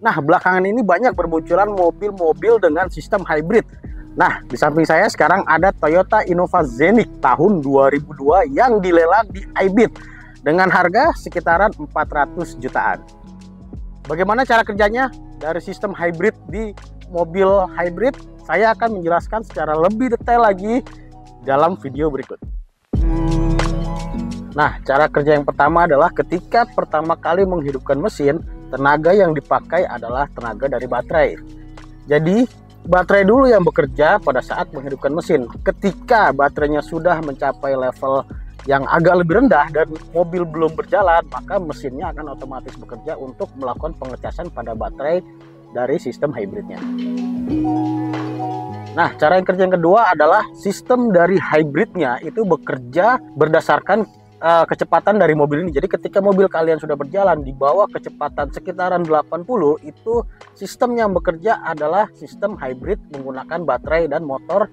Nah, belakangan ini banyak bermunculan mobil-mobil dengan sistem hybrid. Nah, di samping saya sekarang ada Toyota Innova Zenith tahun 2002 yang dilelang di iBid dengan harga sekitaran 400 jutaan. Bagaimana cara kerjanya dari sistem hybrid di mobil hybrid? Saya akan menjelaskan secara lebih detail lagi dalam video berikut. Nah, cara kerja yang pertama adalah ketika pertama kali menghidupkan mesin, tenaga yang dipakai adalah tenaga dari baterai. Jadi, baterai dulu yang bekerja pada saat menghidupkan mesin. Ketika baterainya sudah mencapai level yang agak lebih rendah dan mobil belum berjalan, maka mesinnya akan otomatis bekerja untuk melakukan pengecasan pada baterai dari sistem hybridnya. Nah, cara yang kerja yang kedua adalah sistem dari hybridnya itu bekerja berdasarkan kecepatan dari mobil ini. Jadi ketika mobil kalian sudah berjalan di bawah kecepatan sekitaran 80, itu sistem yang bekerja adalah sistem hybrid menggunakan baterai dan motor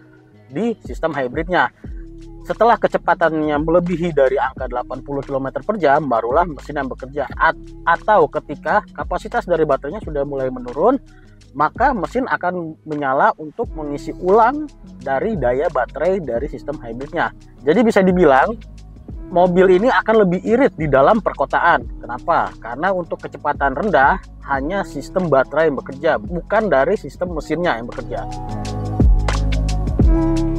di sistem hybridnya. Setelah kecepatannya melebihi dari angka 80 km per jam, barulah mesin yang bekerja. Atau ketika kapasitas dari baterainya sudah mulai menurun, maka mesin akan menyala untuk mengisi ulang dari daya baterai dari sistem hybridnya. Jadi bisa dibilang mobil ini akan lebih irit di dalam perkotaan. Kenapa? Karena untuk kecepatan rendah hanya sistem baterai yang bekerja, bukan dari sistem mesinnya yang bekerja.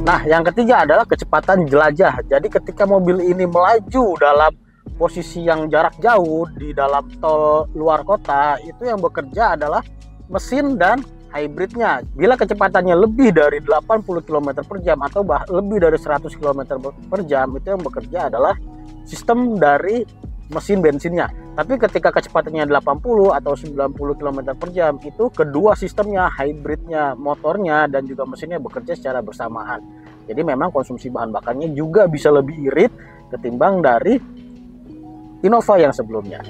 Nah, yang ketiga adalah kecepatan jelajah. Jadi ketika mobil ini melaju dalam posisi yang jarak jauh di dalam tol luar kota, itu yang bekerja adalah mesin dan hybridnya. Bila kecepatannya lebih dari 80 km per jam atau lebih dari 100 km per jam, itu yang bekerja adalah sistem dari mesin bensinnya. Tapi ketika kecepatannya 80 atau 90 km per jam, itu kedua sistemnya, hybridnya, motornya, dan juga mesinnya bekerja secara bersamaan. Jadi memang konsumsi bahan bakarnya juga bisa lebih irit ketimbang dari Innova yang sebelumnya.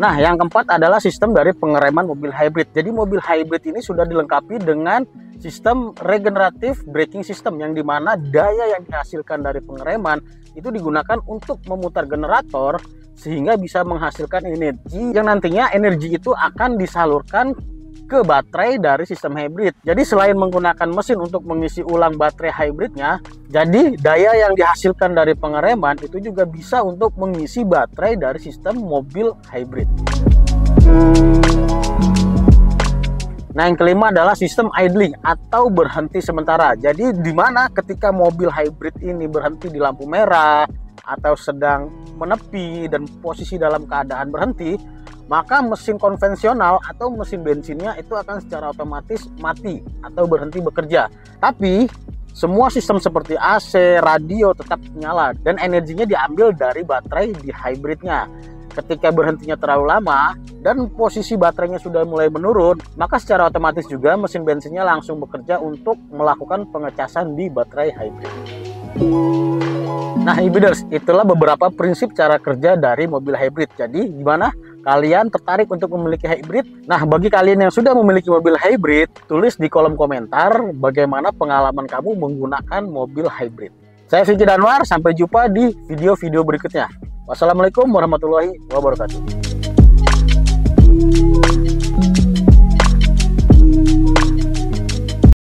Nah, yang keempat adalah sistem dari pengereman mobil hybrid. Jadi mobil hybrid ini sudah dilengkapi dengan sistem regeneratif braking system, yang dimana daya yang dihasilkan dari pengereman itu digunakan untuk memutar generator sehingga bisa menghasilkan energi yang nantinya energi itu akan disalurkan ke baterai dari sistem hybrid. Jadi selain menggunakan mesin untuk mengisi ulang baterai hybridnya, jadi daya yang dihasilkan dari pengereman itu juga bisa untuk mengisi baterai dari sistem mobil hybrid. Nah, yang kelima adalah sistem idling atau berhenti sementara. Jadi di mana ketika mobil hybrid ini berhenti di lampu merah atau sedang menepi dan posisi dalam keadaan berhenti, maka mesin konvensional atau mesin bensinnya itu akan secara otomatis mati atau berhenti bekerja. Tapi semua sistem seperti AC, radio tetap nyala dan energinya diambil dari baterai di hybridnya. Ketika berhentinya terlalu lama dan posisi baterainya sudah mulai menurun, maka secara otomatis juga mesin bensinnya langsung bekerja untuk melakukan pengecasan di baterai hybrid. Nah, hybriders, itulah beberapa prinsip cara kerja dari mobil hybrid. Jadi gimana? Kalian tertarik untuk memiliki hybrid? Nah, bagi kalian yang sudah memiliki mobil hybrid, tulis di kolom komentar bagaimana pengalaman kamu menggunakan mobil hybrid. Saya Vicky Danwar, sampai jumpa di video-video berikutnya. Wassalamualaikum warahmatullahi wabarakatuh.